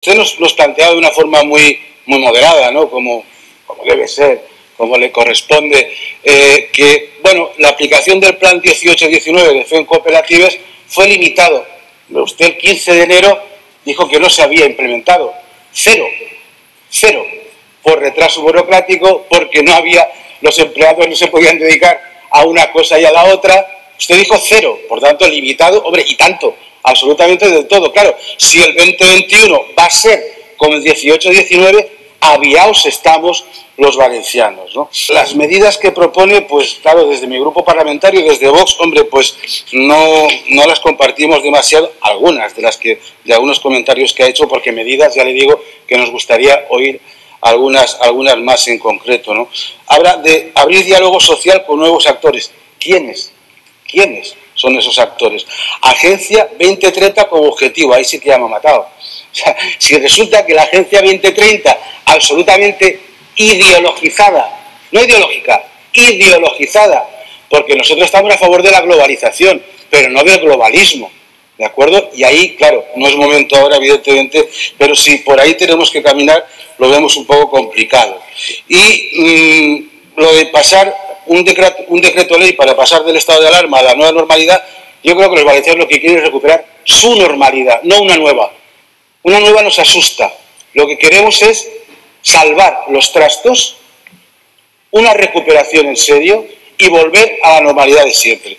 Usted nos plantea de una forma muy moderada, ¿no? Como debe ser, como le corresponde, que, bueno, la aplicación del plan 18-19 de FEN Cooperativas fue limitado. Usted el 15 de enero dijo que no se había implementado. Cero, por retraso burocrático, porque no había, los empleados no se podían dedicar a una cosa y a la otra. Usted dijo cero, por tanto limitado, hombre, y tanto, absolutamente del todo. Claro, si el 2021 va a ser como el 18-19, aviaos estamos los valencianos, ¿no? Las medidas que propone, pues claro, desde mi grupo parlamentario, desde Vox, hombre, pues no las compartimos demasiado, algunas de algunos comentarios que ha hecho, porque medidas, ya le digo, que nos gustaría oír algunas más en concreto, ¿no? Habla de abrir diálogo social con nuevos actores. ¿Quiénes son esos actores? Agencia 2030 como objetivo, ahí sí que ya me ha matado. O sea, si resulta que la Agencia 2030, absolutamente ideologizada, no ideológica, ideologizada, porque nosotros estamos a favor de la globalización, pero no del globalismo, ¿de acuerdo? Y ahí, claro, no es momento ahora, evidentemente, pero si por ahí tenemos que caminar, lo vemos un poco complicado. Y lo de pasar un decreto ley para pasar del estado de alarma a la nueva normalidad, yo creo que los valencianos lo que quieren es recuperar su normalidad, no una nueva. Una nueva nos asusta. Lo que queremos es salvar los trastos, una recuperación en serio y volver a la normalidad de siempre.